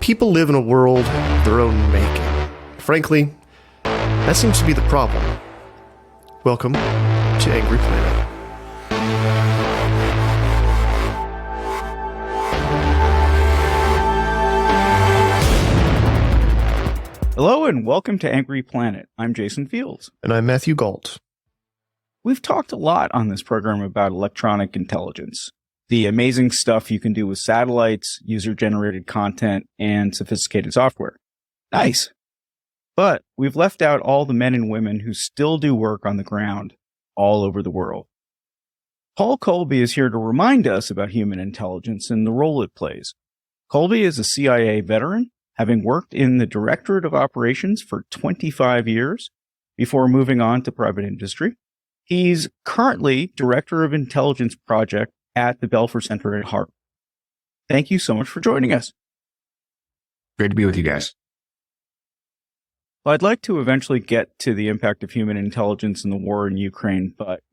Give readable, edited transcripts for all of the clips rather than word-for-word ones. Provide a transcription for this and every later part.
People live in a world of their own making. Frankly, that seems to be the problem. Welcome to Angry Planet. Hello and welcome to Angry Planet. I'm Jason Fields. And I'm Matthew Galt. We've talked a lot on this program about electronic intelligence, the amazing stuff you can do with satellites, user-generated content, and sophisticated software. Nice. But we've left out all the men and women who still do work on the ground all over the world. Paul Kolbe is here to remind us about human intelligence and the role it plays. Kolbe is a CIA veteran, having worked in the Directorate of Operations for 25 years before moving on to private industry. He's currently Director of Intelligence Project at the Belfer Center at Harvard. Thank you so much for joining us. Great to be with you guys. Well, I'd like to eventually get to the impact of human intelligence in the war in Ukraine, but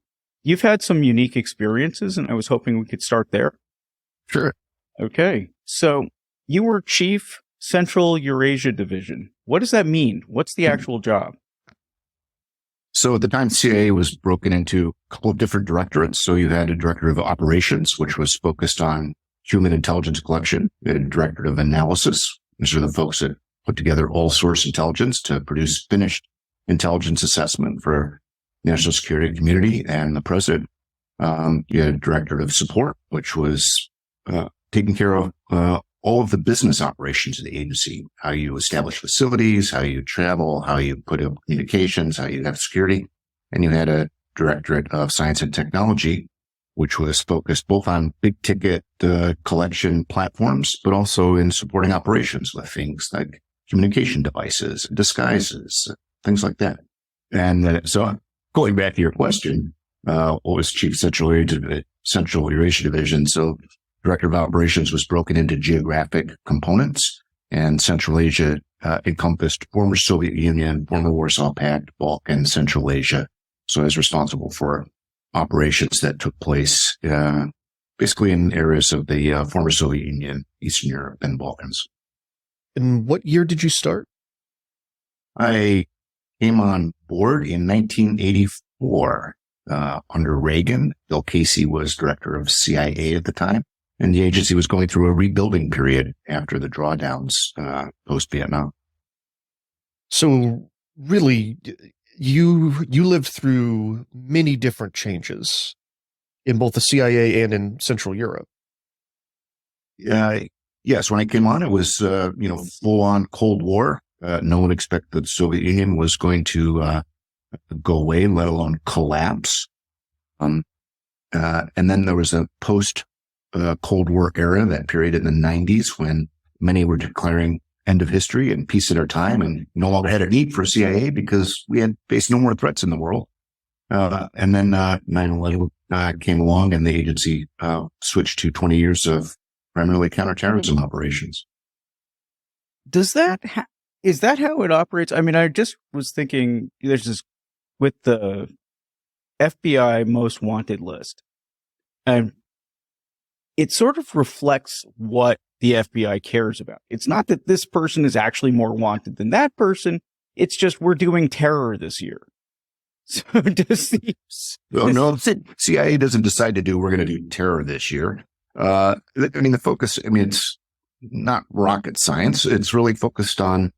you've had some unique experiences, and I was hoping we could start there. Sure. Okay. So you were Chief Central Eurasia Division. What does that mean? What's the actual job? So at the time, CIA was broken into a couple of different directorates. So you had a director of operations, which was focused on human intelligence collection, a director of analysis. These are the folks that put together all source intelligence to produce finished intelligence assessment for national security community and the president. You had a director of support, which was taking care of all of the business operations of the agency, how you establish facilities, how you travel, how you put up communications, how you have security. And you had a directorate of science and technology, which was focused both on big ticket collection platforms, but also in supporting operations with things like communication devices, disguises, things like that. And so going back to your question, what was Chief Central Eurasia Division? So Director of Operations was broken into geographic components, and Central Asia encompassed former Soviet Union, former Warsaw Pact, Balkans, Central Asia. So I was responsible for operations that took place basically in areas of the former Soviet Union, Eastern Europe, and Balkans. And what year did you start? I came on board in 1984 under Reagan. Bill Casey was director of CIA at the time. And the agency was going through a rebuilding period after the drawdowns post-Vietnam. So really, you lived through many different changes in both the CIA and in Central Europe. Yes, when I came on, it was full-on Cold War. No one expected the Soviet Union was going to go away, let alone collapse. And then there was a Cold War era, that period in the 90s when many were declaring end of history and peace at our time and no longer had a need for CIA because we had faced no more threats in the world. And then 9/11 came along and the agency switched to 20 years of primarily counterterrorism operations. Is that how it operates? I mean, I just was thinking there's this with the FBI most wanted list. And it sort of reflects what the FBI cares about. It's not that this person is actually more wanted than that person. It's just we're doing terror this year. So no, CIA doesn't decide to do, we're going to do terror this year. The focus, it's not rocket science. It's really focused on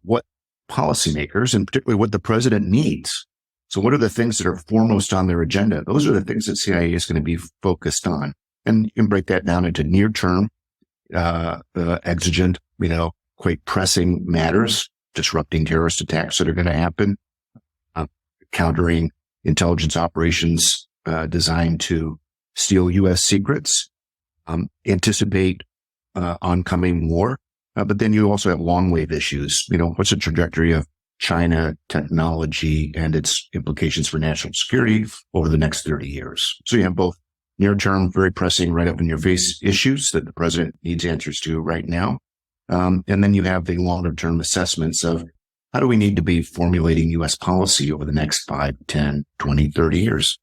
what policymakers and particularly what the president needs. So what are the things that are foremost on their agenda? Those are the things that CIA is going to be focused on. And you can break that down into near-term, exigent, quite pressing matters, disrupting terrorist attacks that are going to happen, countering intelligence operations designed to steal U.S. secrets, anticipate oncoming war. But then you also have long-wave issues. What's the trajectory of China technology and its implications for national security over the next 30 years? So you have both near-term, very pressing, right up in your face issues that the president needs answers to right now. And then you have the longer-term assessments of how do we need to be formulating U.S. policy over the next 5, 10, 20, 30 years.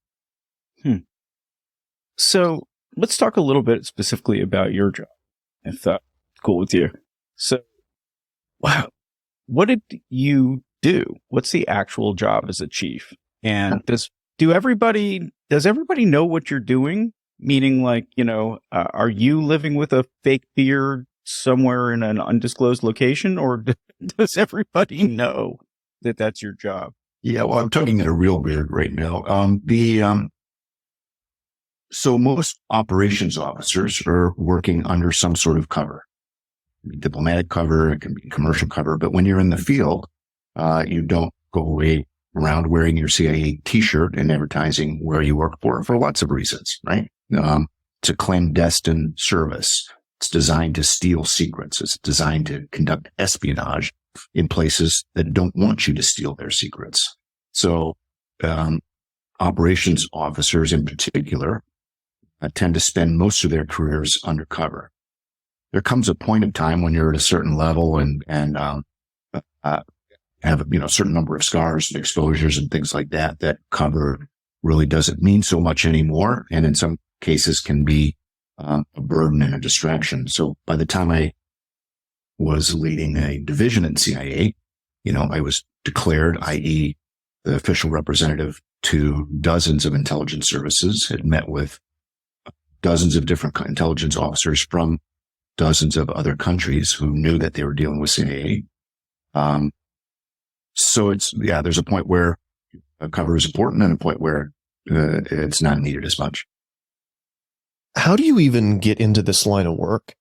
So let's talk a little bit specifically about your job, if that's cool with you. So, wow, what did you do? What's the actual job as a chief? And does everybody know what you're doing? Meaning, like, are you living with a fake beard somewhere in an undisclosed location, or does everybody know that that's your job? Yeah, well, I'm tugging at a real beard right now. So most operations officers are working under some sort of cover. It can be diplomatic cover, it can be commercial cover, but when you're in the field, you don't go away around wearing your CIA t-shirt and advertising where you work for lots of reasons, right? It's a clandestine service. It's designed to steal secrets. It's designed to conduct espionage in places that don't want you to steal their secrets. So, operations officers in particular tend to spend most of their careers undercover. There comes a point of time when you're at a certain level and have a certain number of scars and exposures and things like that cover really doesn't mean so much anymore, and in some cases can be a burden and a distraction. So by the time I was leading a division in CIA, I was declared, i.e., the official representative to dozens of intelligence services, had met with dozens of different intelligence officers from dozens of other countries who knew that they were dealing with CIA. So there's a point where a cover is important and a point where it's not needed as much. How do you even get into this line of work?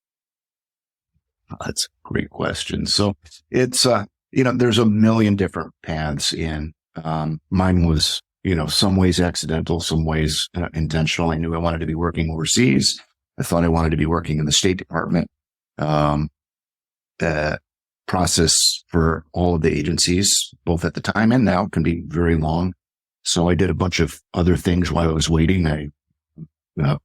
That's a great question. So it's, there's a million different paths in. Mine was, some ways accidental, some ways intentional. I knew I wanted to be working overseas. I thought I wanted to be working in the State Department. The process for all of the agencies, both at the time and now, can be very long. So I did a bunch of other things while I was waiting. I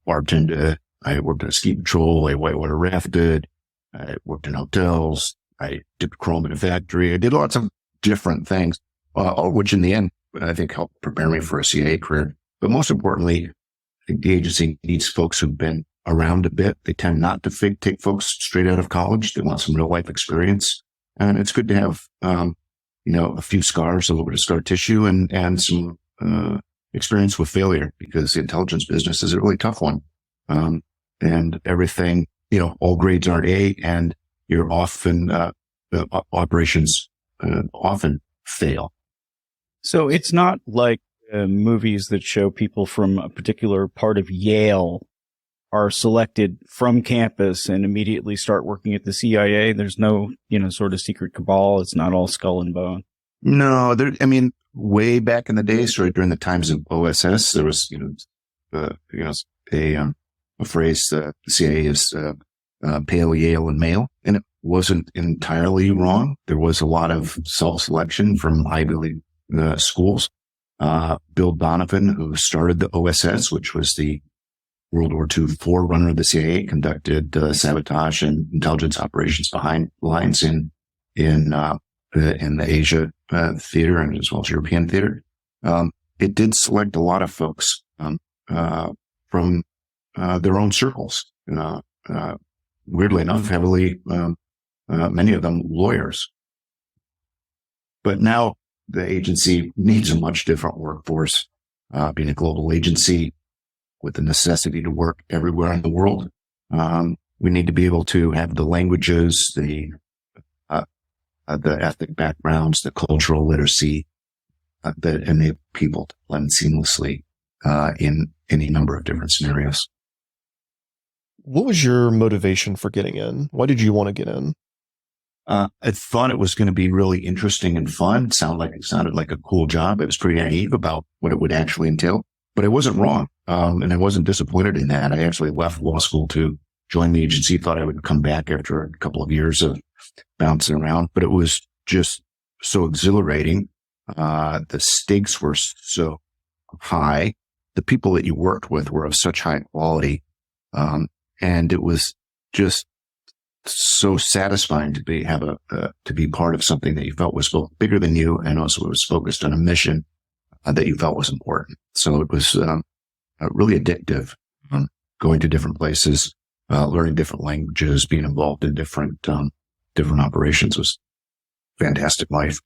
bartended. I worked at a ski patrol. I whitewater rafted. I worked in hotels. I dipped chrome in a factory. I did lots of different things, which in the end, I think helped prepare me for a CIA career. But most importantly, I think the agency needs folks who've been around a bit. They tend not to take folks straight out of college. They want some real life experience. And it's good to have, a few scars, a little bit of scar tissue and some, experience with failure, because the intelligence business is a really tough one. And everything, all grades aren't A, and you're often, operations, often fail. So it's not like movies that show people from a particular part of Yale are selected from campus and immediately start working at the CIA. There's no, sort of secret cabal. It's not all skull and bone. No, way back in the day, so during the times of OSS, there was, a phrase, the CIA is, pale, Yale, and male. And it wasn't entirely wrong. There was a lot of self-selection from Ivy League schools. Bill Donovan, who started the OSS, which was the World War II forerunner of the CIA, conducted sabotage and intelligence operations behind lines in the Asia theater and as well as European theater. It did select a lot of folks from their own circles. Weirdly enough, heavily many of them lawyers. But now the agency needs a much different workforce. Being a global agency with the necessity to work everywhere in the world, we need to be able to have the languages, the ethnic backgrounds, the cultural literacy that enable people to blend seamlessly in any number of different scenarios. What was your motivation for getting in? Why did you want to get in? I thought it was going to be really interesting and fun. It sounded like a cool job. I was pretty naive about what it would actually entail, but I wasn't wrong. And I wasn't disappointed in that. I actually left law school to join the agency, thought I would come back after a couple of years of bouncing around, but it was just so exhilarating. The stakes were so high. The people that you worked with were of such high quality. And it was just so satisfying to be part of something that you felt was both bigger than you and also was focused on a mission that you felt was important. So it was really addictive, going to different places, learning different languages, being involved in different different operations. It was fantastic life.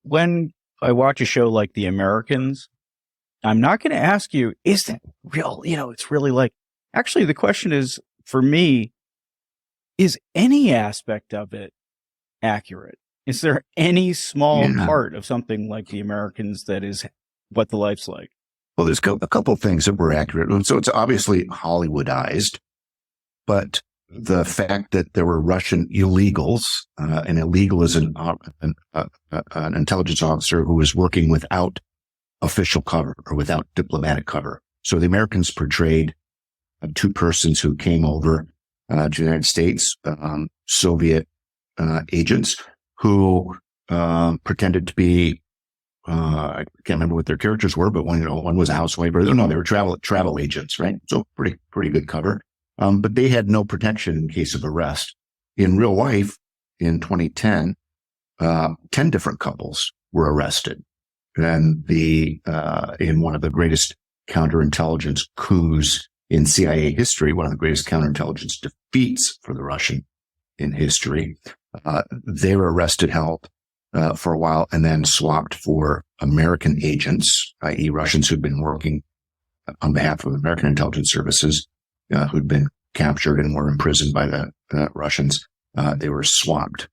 When I watch a show like The Americans, I'm not going to ask you, is that real? It's really like, actually, the question is, for me, is any aspect of it accurate? Is there any small part of something like The Americans that is what the life's like? Well, there's a couple of things that were accurate. So it's obviously Hollywoodized, but the fact that there were Russian illegals, an illegal is an intelligence officer who was working without official cover or without diplomatic cover. So the Americans portrayed two persons who came over to the United States, Soviet agents who pretended to be, I can't remember what their characters were, but one was a housewife, or no, they were travel agents, right? So pretty good cover. But they had no protection in case of arrest. In real life, in 2010, 10 different couples were arrested. And in one of the greatest counterintelligence coups in CIA history, one of the greatest counterintelligence defeats for the Russian in history, they were arrested, held for a while, and then swapped for American agents, i.e. Russians who'd been working on behalf of American intelligence services, who'd been captured and were imprisoned by the Russians. They were swapped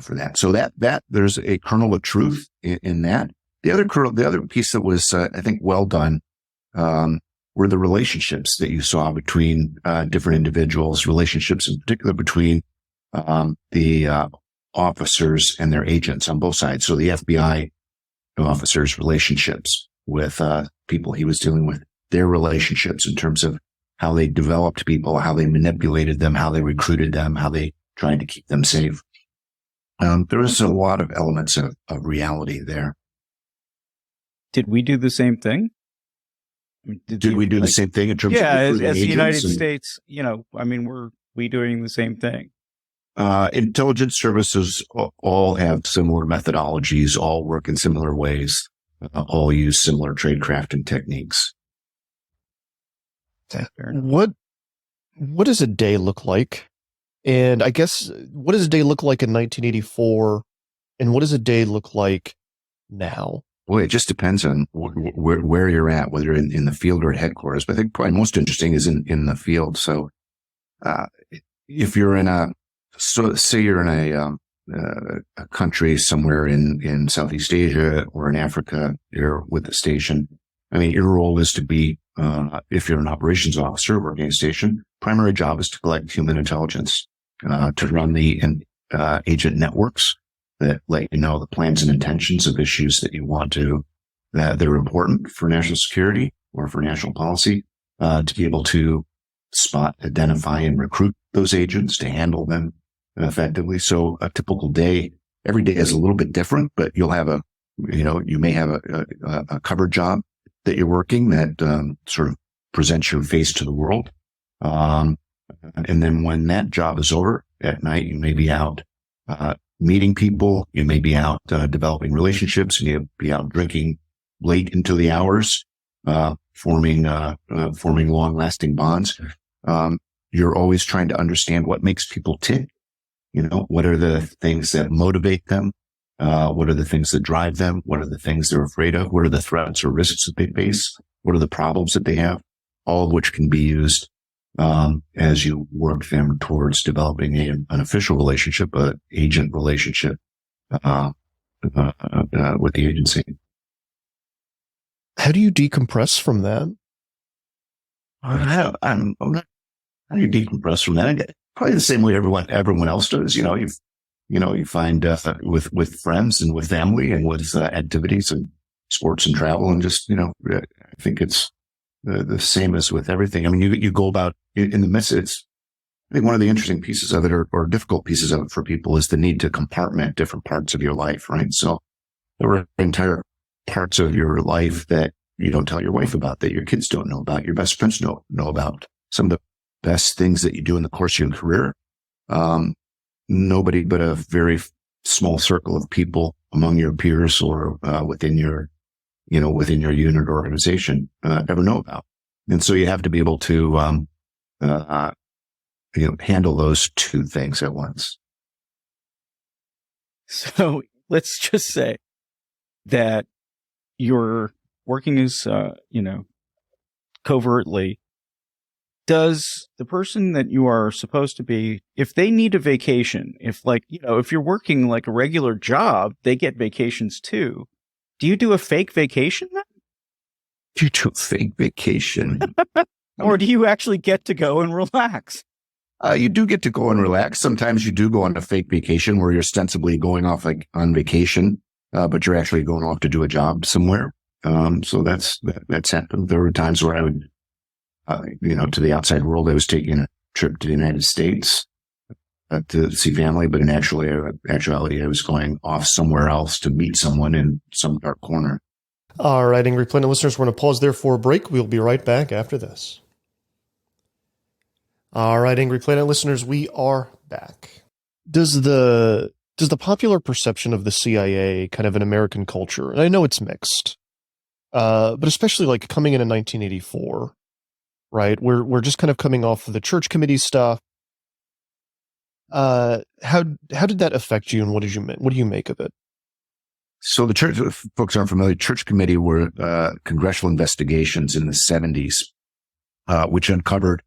for that. So that there's a kernel of truth in that. The other piece that was, I think, well done, were the relationships that you saw between different individuals, relationships in particular between the officers and their agents on both sides. So the FBI officers' relationships with people he was dealing with, their relationships in terms of how they developed people, how they manipulated them, how they recruited them, how they tried to keep them safe. There was a lot of elements of reality there. Did we do the same thing? Did we do the same thing in terms of as the United States? Were we doing the same thing? Intelligence services all have similar methodologies, all work in similar ways, all use similar tradecraft and techniques. What does a day look like? And I guess, what does a day look like in 1984? And what does a day look like now? Boy, it just depends on where you're at, whether in the field or at headquarters. But I think probably most interesting is in the field. So, if you're say you're in a country somewhere in Southeast Asia or in Africa, you're with the station. I mean, your role is to be, if you're an operations officer working a station, primary job is to collect human intelligence, to run the agent networks that let you know the plans and intentions of issues that you want to, that are important for national security or for national policy, to be able to spot, identify, and recruit those agents to handle them effectively. So a typical day, every day is a little bit different, but you'll have you may have a cover job that you're working that sort of presents your face to the world. And then when that job is over at night, you may be out meeting people, you may be out developing relationships, and you'll be out drinking late into the hours, forming long-lasting bonds. You're always trying to understand what makes people tick. What are the things that motivate them? What are the things that drive them? What are the things they're afraid of? What are the threats or risks that they face? What are the problems that they have? All of which can be used as you work them towards developing an official relationship, an agent relationship with the agency. How do you decompress from that? How do you decompress from that? Probably the same way everyone else does. You find with friends and with family and with activities and sports and travel, and just I think it's the same as with everything. I mean, you go about in the midst. I think one of the interesting pieces of it, or difficult pieces of it for people, is the need to compartment different parts of your life, right? So there were entire parts of your life that you don't tell your wife about, that your kids don't know about, your best friends don't know about. Some of the best things that you do in the course of your career, nobody but a very small circle of people among your peers or within your unit or organization ever know about. And so you have to be able to handle those two things at once. So let's just say that you're working as, covertly. Does the person that you are supposed to be, if they need a vacation, if you're working like a regular job, they get vacations too. Do you do a fake vacation then? You do a fake vacation. Or do you actually get to go and relax? You do get to go and relax. Sometimes you do go on a fake vacation where you're ostensibly going off on vacation, but you're actually going off to do a job somewhere. So that's happened. There were times where I would, to the outside world, I was taking a trip to the United States to see family, but in actuality, I was going off somewhere else to meet someone in some dark corner. All right, Angry Planet listeners, we're going to pause there for a break. We'll be right back after this. All right, Angry Planet listeners, we are back. Does the popular perception of the CIA kind of in American culture, and I know it's mixed, but especially like coming in 1984, right? We're just kind of coming off of the church committee stuff. How did that affect you, and what do you make of it? So the church, if folks aren't familiar, church committee were congressional investigations in the 70s, which uncovered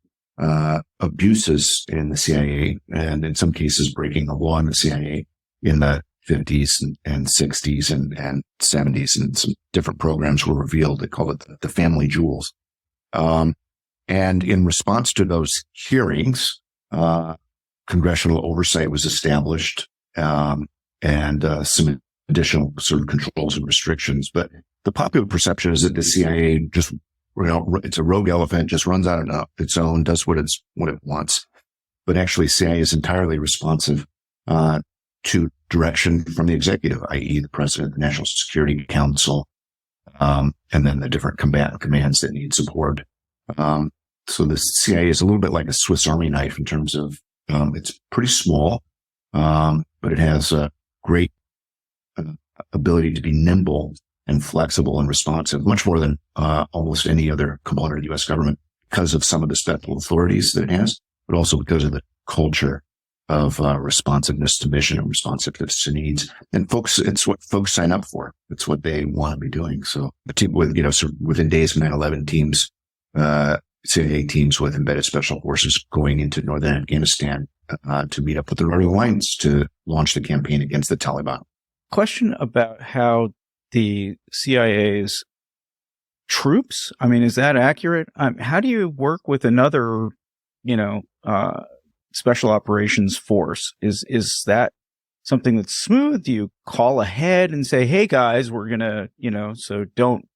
abuses in the CIA, and in some cases breaking the law in the CIA in the 50s and 60s and 70s, and some different programs were revealed. They call it the family jewels. And in response to those hearings, congressional oversight was established, and some additional sort of controls and restrictions. But the popular perception is that the CIA just, it's a rogue elephant, just runs out on its own, does what it wants. But actually, CIA is entirely responsive to direction from the executive, i.e. the president, the National Security Council, and then the different commands that need support. So the CIA is a little bit like a Swiss Army knife in terms of it's pretty small, but it has a great ability to be nimble and flexible and responsive, much more than almost any other component of the U.S. government, because of some of the special authorities that it has, but also because of the culture of responsiveness to mission and responsiveness to needs. And folks, it's what folks sign up for. It's what they want to be doing. So the team with, sort of within days of 9/11, teams, CIA teams with embedded special forces going into northern Afghanistan to meet up with the Northern Alliance to launch the campaign against the Taliban. Question about how the CIA's troops, is that accurate? How do you work with another, special operations force? Is that something that's smooth? Do you call ahead and say, hey guys, we're going to, so don't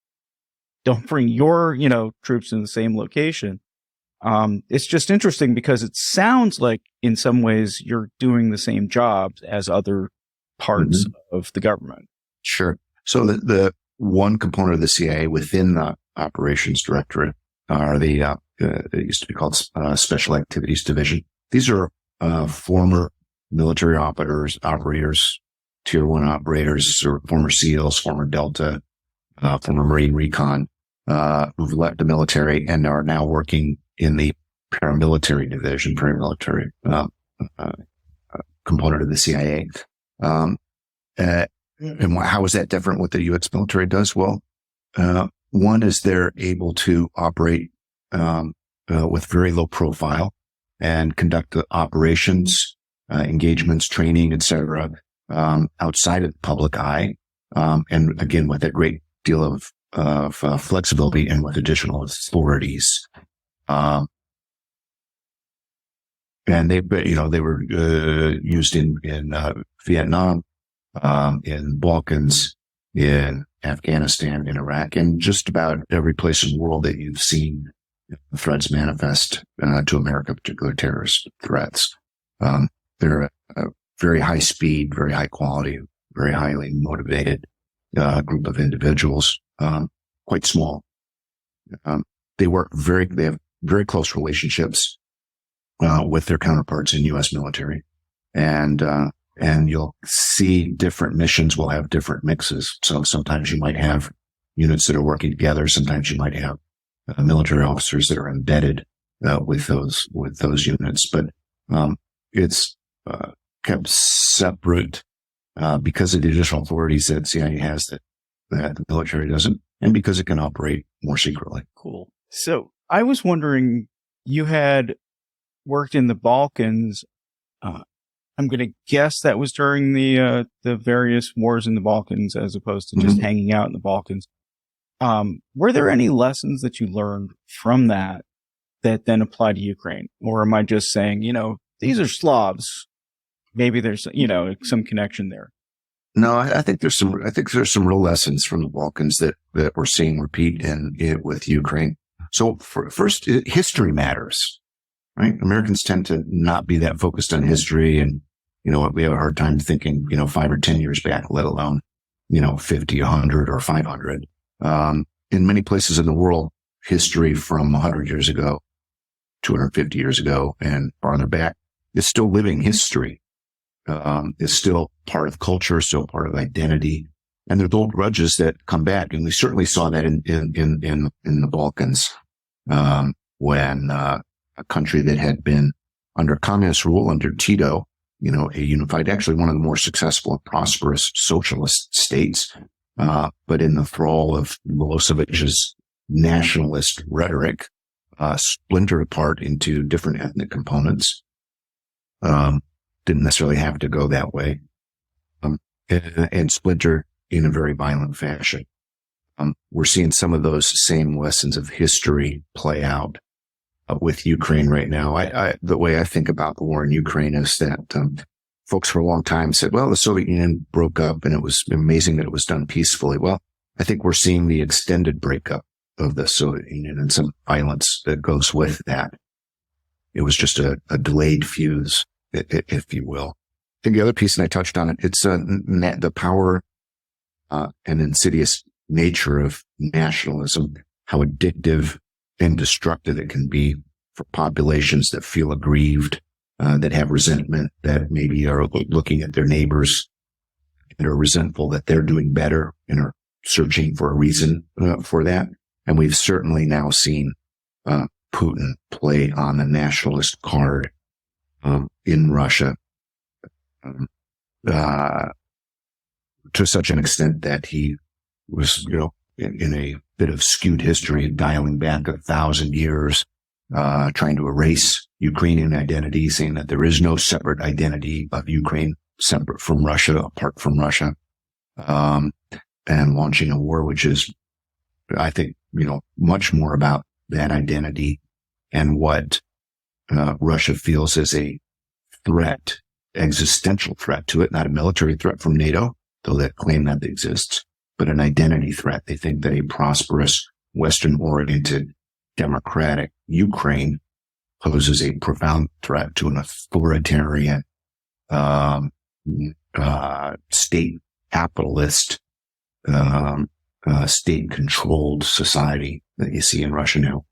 bring your, troops in the same location. It's just interesting because it sounds like in some ways you're doing the same jobs as other parts of the government. Sure. So the one component of the CIA within the operations directorate are it used to be called Special Activities Division. These are former military operators, tier 1 operators, or former SEALs, former Delta, former Marine Recon, who've left the military and are now working in the paramilitary division, paramilitary component of the CIA. And how is that different what the U.S. military does? Well, one is they're able to operate with very low profile and conduct the operations, engagements, training, etc., outside of the public eye, and again with a great deal of flexibility and with additional authorities. And they were used in Vietnam, in Balkans, in Afghanistan, in Iraq, and just about every place in the world that you've seen threats manifest to America, particular terrorist threats. They're a very high speed, very high quality, very highly motivated group of individuals, quite small. They have very close relationships with their counterparts in U.S. military, and you'll see different missions will have different mixes. So sometimes you might have units that are working together. Sometimes you might have military officers that are embedded with those units. But It's kept separate because of the additional authorities that CIA has that the military doesn't, and because it can operate more secretly. Cool. So I was wondering, you had worked in the Balkans. I'm going to guess that was during the various wars in the Balkans, as opposed to just hanging out in the Balkans. Were there any lessons that you learned from that then apply to Ukraine? Or am I just saying, these are Slavs? Maybe there's, some connection there. No, I think there's some real lessons from the Balkans that we're seeing repeat with Ukraine. So first, history matters, right? Americans tend to not be that focused on history, and we have a hard time thinking 5 or 10 years back, let alone 50, 100, or 500. In many places in the world, history from 100 years ago, 250 years ago, and farther back is still living history. Is still part of culture, still part of identity, and there's old grudges that come back, and we certainly saw that in the Balkans when a country that had been under communist rule under Tito, a unified, actually one of the more successful and prosperous socialist states, but in the thrall of Milosevic's nationalist rhetoric, splintered apart into different ethnic components. Didn't necessarily have to go that way, and splinter in a very violent fashion. We're seeing some of those same lessons of history play out with Ukraine right now. The way I think about the war in Ukraine is that folks for a long time said, well, the Soviet Union broke up and it was amazing that it was done peacefully. Well, I think we're seeing the extended breakup of the Soviet Union and some violence that goes with that. It was just a delayed fuse, if you will. I think the other piece, and I touched on it, it's the power and insidious nature of nationalism, how addictive and destructive it can be for populations that feel aggrieved, that have resentment, that maybe are looking at their neighbors and are resentful that they're doing better and are searching for a reason for that. And we've certainly now seen Putin play on the nationalist card in Russia to such an extent that he was, in a bit of skewed history, dialing back 1,000 years, trying to erase Ukrainian identity, saying that there is no separate identity of Ukraine separate from Russia, apart from Russia, and launching a war, which is, I think, much more about that identity and what Russia feels as a threat, existential threat to it, not a military threat from NATO, though that claim that exists, but an identity threat. They think that a prosperous, Western-oriented, democratic Ukraine poses a profound threat to an authoritarian, state capitalist, state-controlled society that you see in Russia now.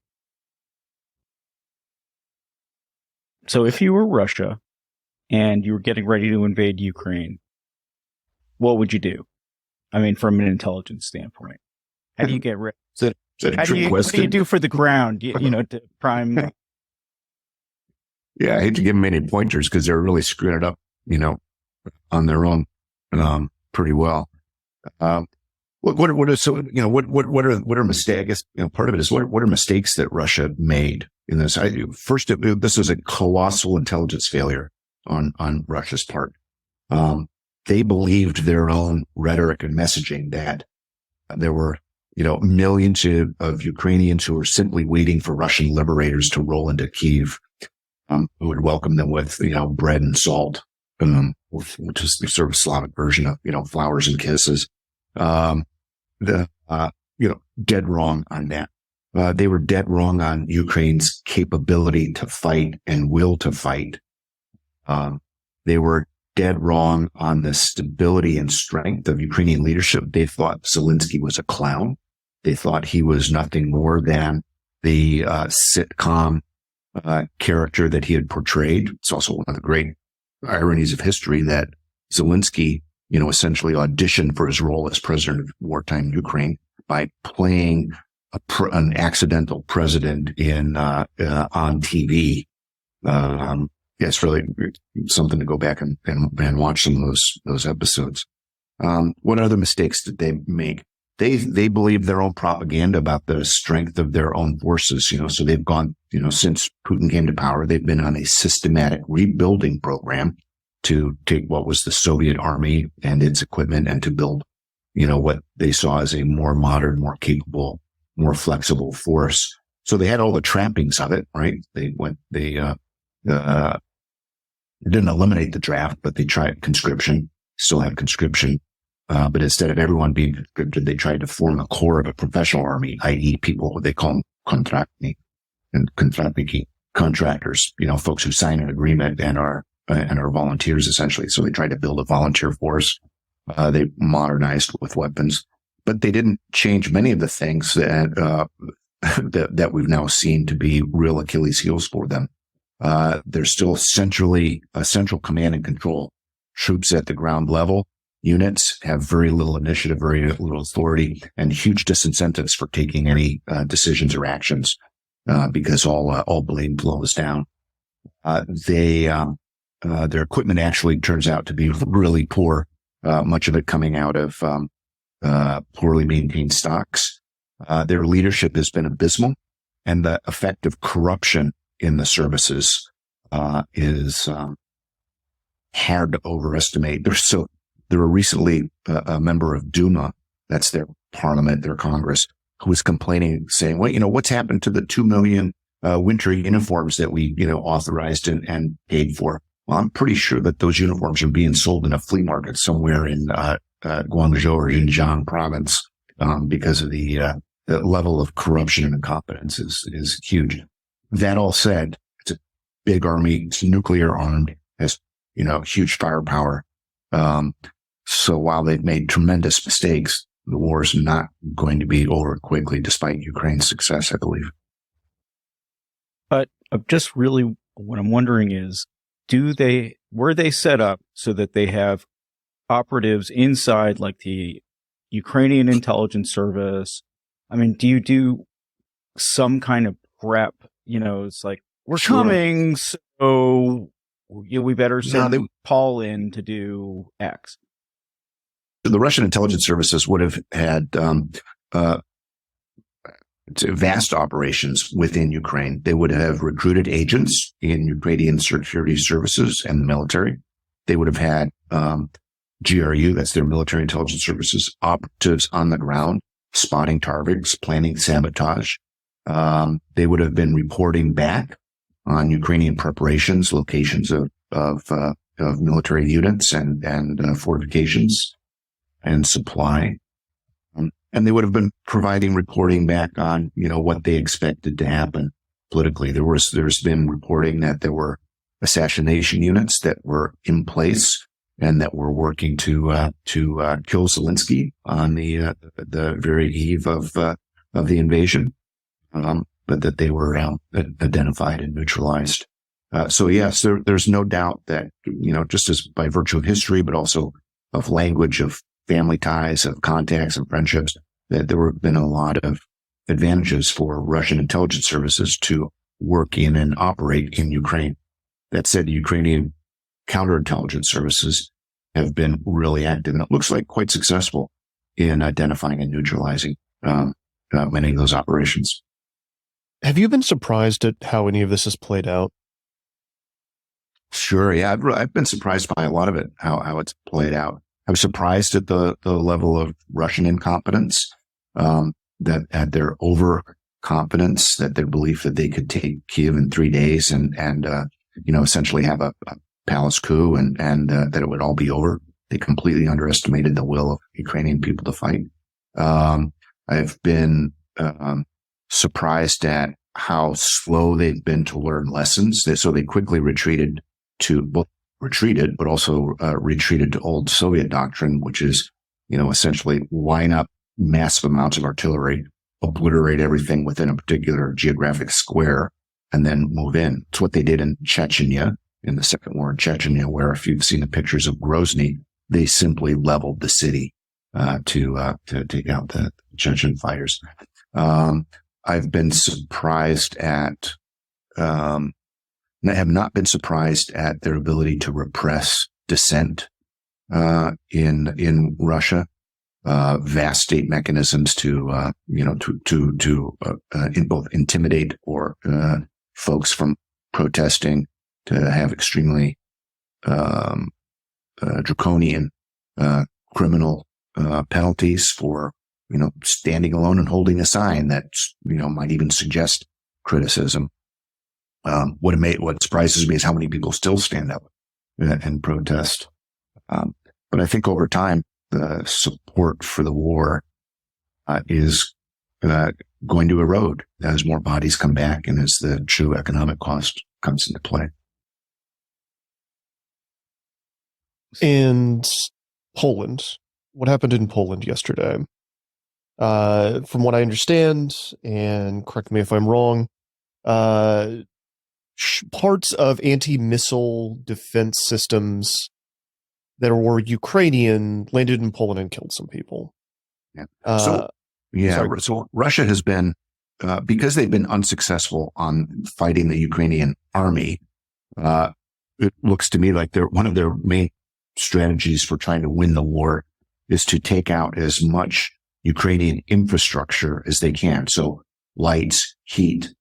So if you were Russia and you were getting ready to invade Ukraine, what would you do? I mean, from an intelligence standpoint, how do you get ready? What do you do for the ground? To prime. Yeah, I hate to give them any pointers because they're really screwing it up, on their own, pretty well. What are mistakes? I guess, part of it is what are mistakes that Russia made in this? First, this was a colossal intelligence failure on Russia's part. They believed their own rhetoric and messaging that there were, millions of Ukrainians who were simply waiting for Russian liberators to roll into Kyiv, who would welcome them with, bread and salt, which is the sort of Slavic version of, flowers and kisses. Dead wrong on that. They were dead wrong on Ukraine's capability to fight and will to fight. They were dead wrong on the stability and strength of Ukrainian leadership. They thought Zelensky was a clown. They thought he was nothing more than the sitcom character that he had portrayed. It's also one of the great ironies of history that Zelensky, essentially auditioned for his role as president of wartime Ukraine by playing an accidental president on TV, it's really something to go back and watch some of those episodes. What other mistakes did they make? They believe their own propaganda about the strength of their own forces, so they've gone, since Putin came to power, they've been on a systematic rebuilding program to take what was the Soviet army and its equipment and to build, what they saw as a more modern, more capable, more flexible force. So they had all the trappings of it, right? They didn't eliminate the draft, but they tried conscription, still have conscription. But instead of everyone being conscripted, they tried to form a core of a professional army, i.e. people, what they call contractniki, contractors, folks who sign an agreement and are volunteers essentially. So they tried to build a volunteer force. They modernized with weapons, but they didn't change many of the things that we've now seen to be real Achilles heels for them. There's still a central command and control. Troops at the ground level, units have very little initiative, very little authority, and huge disincentives for taking any decisions or actions because all blame flows down. Their equipment actually turns out to be really poor, much of it coming out of poorly maintained stocks. Their leadership has been abysmal, and the effect of corruption in the services is hard to overestimate. There were recently a member of Duma, that's their parliament, their Congress, who was complaining, saying, well, what's happened to the 2 million winter uniforms that we, authorized and paid for? Well, I'm pretty sure that those uniforms are being sold in a flea market somewhere in Guangzhou or Xinjiang province because of the level of corruption and incompetence is huge. That all said, it's a big army, it's nuclear armed, has, huge firepower. So while they've made tremendous mistakes, the war is not going to be over quickly, despite Ukraine's success, I believe. But just really what I'm wondering is, were they set up so that they have operatives inside like the Ukrainian intelligence service? I mean, do you do some kind of prep? It's like, we're coming, so we better send Paul in to do X. The Russian intelligence services would have had vast operations within Ukraine. They would have recruited agents in Ukrainian security services and the military. They would have had GRU, that's their military intelligence services, operatives on the ground, spotting targets, planning sabotage. They would have been reporting back on Ukrainian preparations, locations of military units and fortifications and supply. And they would have been providing reporting back on, what they expected to happen politically. There's been reporting that there were assassination units that were in place and that were working to kill Zelensky on the very eve of the invasion. But that they were identified and neutralized. So yes, there's no doubt that, just as by virtue of history, but also of language, of family ties, of contacts and friendships, that there have been a lot of advantages for Russian intelligence services to work in and operate in Ukraine. That said, the Ukrainian counterintelligence services have been really active, and it looks like quite successful in identifying and neutralizing many of those operations. Have you been surprised at how any of this has played out? Sure. Yeah. I've been surprised by a lot of it, how it's played out. I was surprised at the level of Russian incompetence, that at their overconfidence, that their belief that they could take Kiev in 3 days and essentially have a palace coup and that it would all be over. They completely underestimated the will of Ukrainian people to fight. I've been, surprised at how slow they've been to learn lessons. So they quickly retreated, but also retreated to old Soviet doctrine, which is, essentially line up massive amounts of artillery, obliterate everything within a particular geographic square, and then move in. It's what they did in Chechnya, in the Second War in Chechnya, where if you've seen the pictures of Grozny, they simply leveled the city to take out the Chechen fighters. I've been surprised at have not been surprised at their ability to repress dissent in Russia. Vast state mechanisms to both intimidate or folks from protesting, to have extremely draconian criminal penalties for standing alone and holding a sign that might even suggest criticism. What surprises me is how many people still stand up and protest. But I think over time, the support for the war is going to erode as more bodies come back and as the true economic cost comes into play. And Poland, what happened in Poland yesterday? From what I understand, and correct me if I'm wrong, parts of anti-missile defense systems that were Ukrainian landed in Poland and killed some people. So Russia has been, because they've been unsuccessful on fighting the Ukrainian army, it looks to me like one of their main strategies for trying to win the war is to take out as much Ukrainian infrastructure as they can. So lights, heat,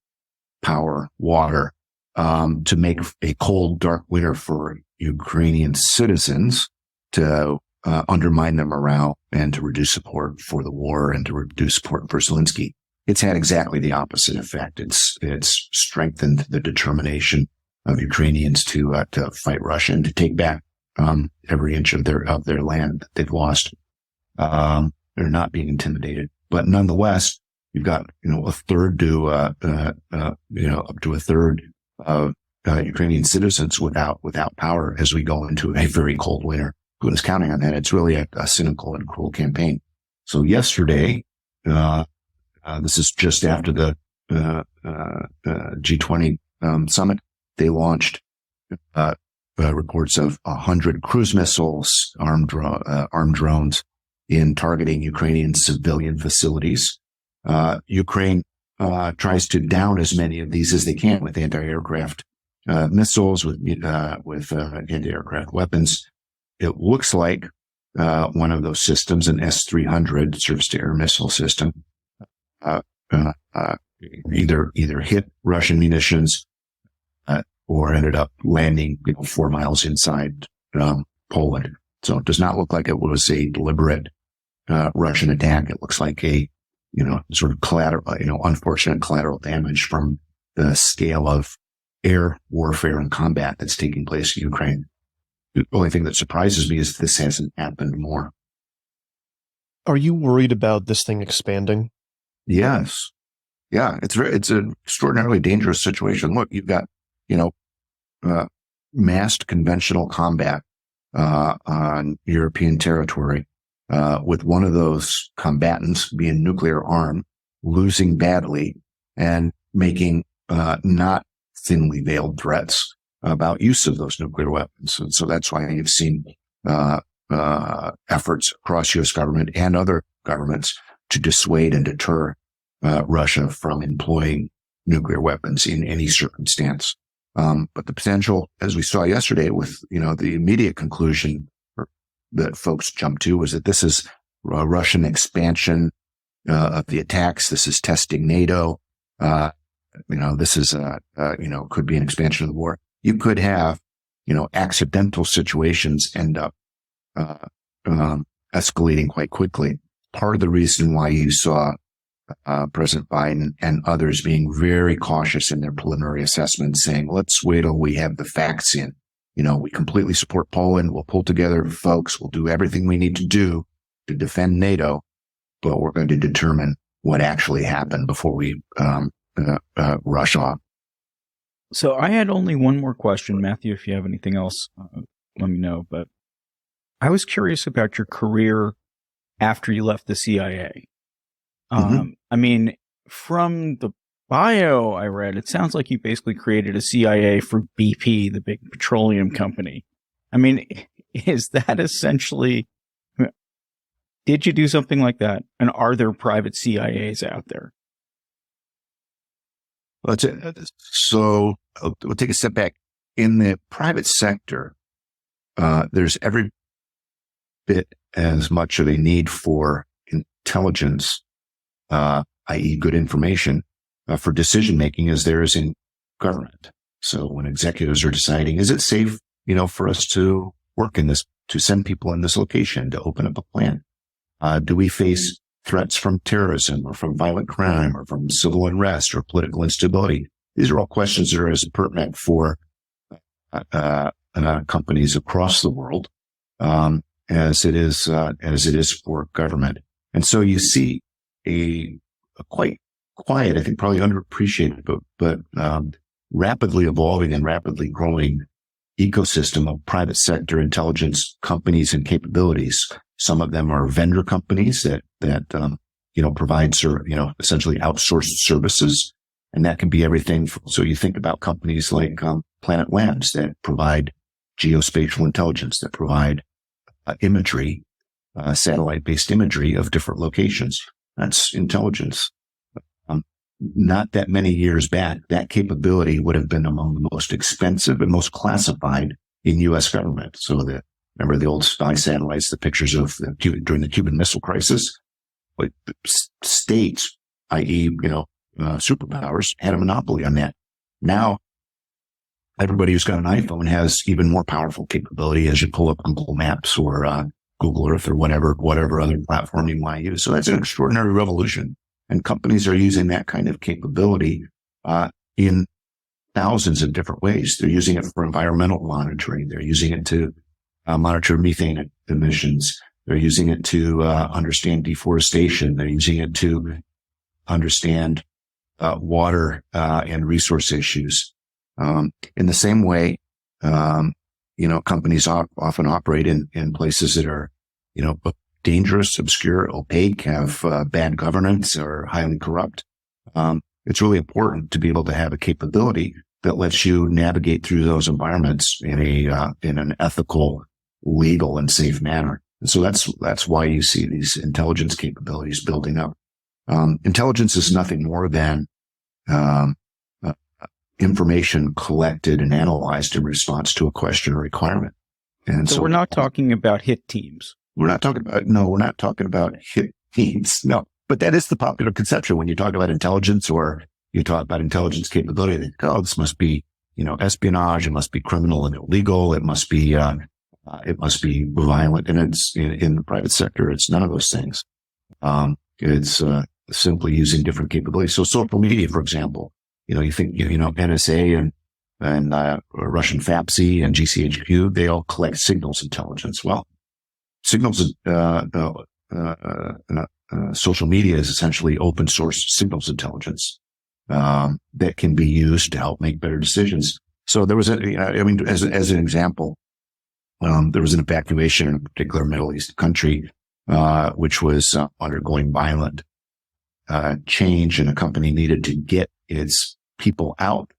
power, water, to make a cold, dark winter for Ukrainian citizens, to undermine their morale and to reduce support for the war and to reduce support for Zelensky. It's had exactly the opposite effect. It's strengthened the determination of Ukrainians to fight Russia and to take back every inch of their land that they've lost. They're not being intimidated, but nonetheless, you've got a third to up to a third of Ukrainian citizens without power as we go into a very cold winter. Who is counting on that? It's really a cynical and cruel campaign. So yesterday, this is just after the G20 summit, they launched reports of 100 cruise missiles, armed drones in targeting Ukrainian civilian facilities. Ukraine tries to down as many of these as they can with anti-aircraft missiles, with anti-aircraft weapons. It looks like one of those systems, an S-300 surface-to-air missile system, either hit Russian munitions or ended up landing 4 miles inside Poland. So it does not look like it was a deliberate Russian attack. It looks like a sort of collateral, unfortunate collateral damage from the scale of air warfare and combat that's taking place in Ukraine. The only thing that surprises me is this hasn't happened more. Are you worried about this thing expanding? Yes. Yeah, it's an extraordinarily dangerous situation. Look, you've got, massed conventional combat on European territory, with one of those combatants being nuclear armed, losing badly, and making not thinly veiled threats about use of those nuclear weapons. And so that's why you've seen efforts across U.S. government and other governments to dissuade and deter Russia from employing nuclear weapons in any circumstance. But the potential, as we saw yesterday with, the immediate conclusion that folks jumped to, was that this is a Russian expansion of the attacks. This is testing NATO. This is, could be an expansion of the war. You could have, accidental situations end up escalating quite quickly. Part of the reason why you saw President Biden and others being very cautious in their preliminary assessments, saying, let's wait till we have the facts in. We completely support Poland. We'll pull together folks. We'll do everything we need to do to defend NATO, but we're going to determine what actually happened before we rush off. So I had only one more question, Matthew. If you have anything else, let me know. But I was curious about your career after you left the CIA. I mean, from the bio I read, it sounds like you basically created a CIA for BP, the big petroleum company. I mean, is that essentially, did you do something like that? And are there private CIAs out there? That's it. So we'll take a step back. In the private sector, there's every bit as much of a need for intelligence, i.e. good information, for decision making as there is in government. So when executives are deciding, is it safe, for us to work in this, to send people in this location, to open up a plant? Do we face threats from terrorism or from violent crime or from civil unrest or political instability? These are all questions that are as pertinent for companies across the world as it is for government. And so you see a quite quiet, I think probably underappreciated, but rapidly evolving and rapidly growing ecosystem of private sector intelligence companies and capabilities. Some of them are vendor companies that provide essentially outsourced services. And that can be everything. So you think about companies like Planet Labs that provide geospatial intelligence, that provide imagery, satellite-based imagery of different locations. That's intelligence. Not that many years back, that capability would have been among the most expensive and most classified in U.S. government. So remember the old spy satellites, the pictures of during the Cuban Missile Crisis? Like states, i.e., superpowers, had a monopoly on that. Now, everybody who's got an iPhone has even more powerful capability as you pull up Google Maps or Google Earth or whatever other platform you might use. So that's an extraordinary revolution. And companies are using that kind of capability in thousands of different ways. They're using it for environmental monitoring. They're using it to monitor methane emissions. They're using it to understand deforestation. They're using it to understand water and resource issues. In the same way, companies often operate in places that are, dangerous, obscure, opaque, have bad governance, or highly corrupt. It's really important to be able to have a capability that lets you navigate through those environments in an ethical, legal, and safe manner. And so that's why you see these intelligence capabilities building up. Intelligence is nothing more than information collected and analyzed in response to a question or requirement. And so we're not talking about hit teams. We're not talking about hit teams. No, but that is the popular conception when you talk about intelligence or you talk about intelligence capability. They think, this must be, espionage. It must be criminal and illegal. It must be violent. And it's in the private sector. It's none of those things. It's simply using different capabilities. So social media, for example, you think, NSA and Russian FAPSI and GCHQ, they all collect signals intelligence. Well, signals, social media is essentially open source signals intelligence, that can be used to help make better decisions. So there was as an example, there was an evacuation in a particular Middle East country, which was undergoing violent change, and a company needed to get its people out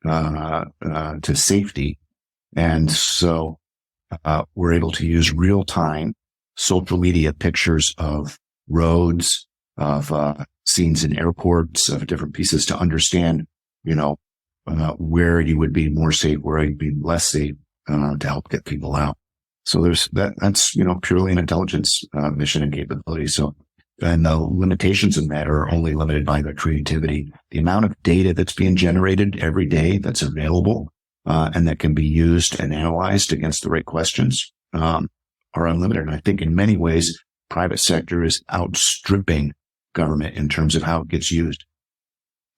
to safety. And so we're able to use real-time social media pictures of roads, of scenes in airports, of different pieces to understand, where you would be more safe, where you'd be less safe, to help get people out. So that's purely an intelligence mission and capability. So, and the limitations in that are only limited by their creativity. The amount of data that's being generated every day that's available, and that can be used and analyzed against the right questions, are unlimited. And I think in many ways, private sector is outstripping government in terms of how it gets used.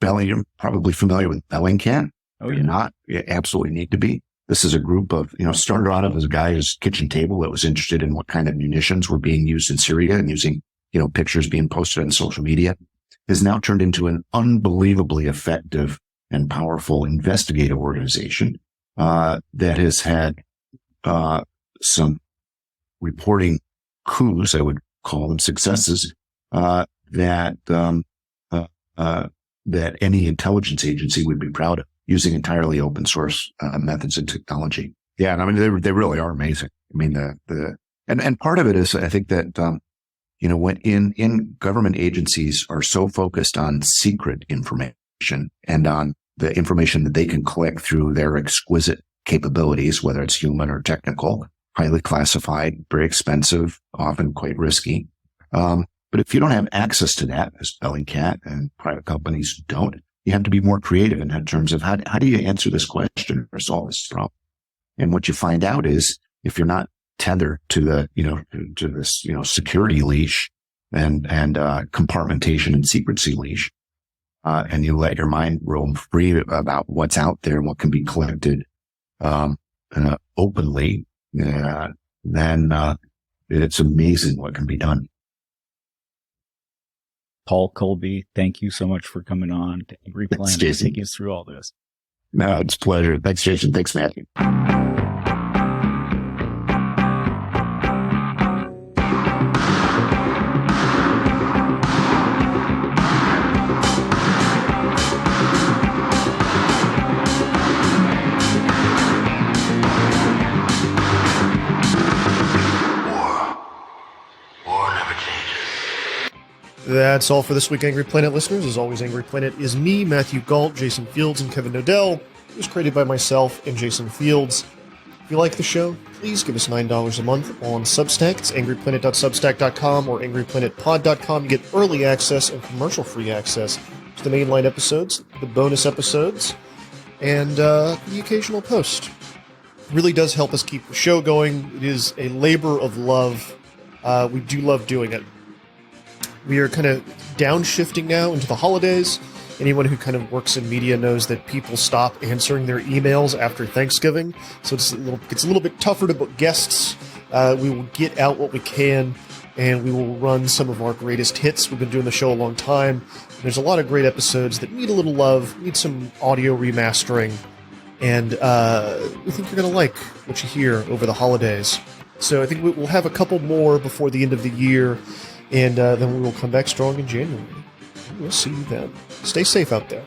You're probably familiar with Bellingcat. Oh, yeah. Not, you absolutely need to be. This is a group of, started out as a guy at his kitchen table that was interested in what kind of munitions were being used in Syria and using, pictures being posted on social media, has now turned into an unbelievably effective and powerful investigative organization, that has had, some reporting coups, I would call them successes, that any intelligence agency would be proud of, using entirely open source methods and technology. Yeah, and I mean they really are amazing. I mean and part of it is, I think that when in government agencies are so focused on secret information and on the information that they can collect through their exquisite capabilities, whether it's human or technical, highly classified, very expensive, often quite risky. But if you don't have access to that, as Bellingcat and private companies don't, you have to be more creative in terms of how do you answer this question or solve this problem? And what you find out is if you're not tethered to the, to this, security leash and compartmentation and secrecy leash, and you let your mind roam free about what's out there and what can be collected, openly, then, it's amazing what can be done. Paul Kolbe, thank you so much for coming on to Angry Planet and taking us through all this. No, it's a pleasure. Thanks, Jason. Thanks, Matthew. That's all for this week, Angry Planet listeners. As always, Angry Planet is me, Matthew Galt, Jason Fields, and Kevin Nodell. It was created by myself and Jason Fields. If you like the show, please give us $9 a month on Substack. It's angryplanet.substack.com or angryplanetpod.com. You get early access and commercial-free access to the mainline episodes, the bonus episodes, and the occasional post. It really does help us keep the show going. It is a labor of love. We do love doing it. We are kind of downshifting now into the holidays. Anyone who kind of works in media knows that people stop answering their emails after Thanksgiving, so it's a little bit tougher to book guests. We will get out what we can, and we will run some of our greatest hits. We've been doing the show a long time. There's a lot of great episodes that need a little love, need some audio remastering, and we think you're going to like what you hear over the holidays. So I think we'll have a couple more before the end of the year, and then we will come back strong in January. We'll see you then. Stay safe out there.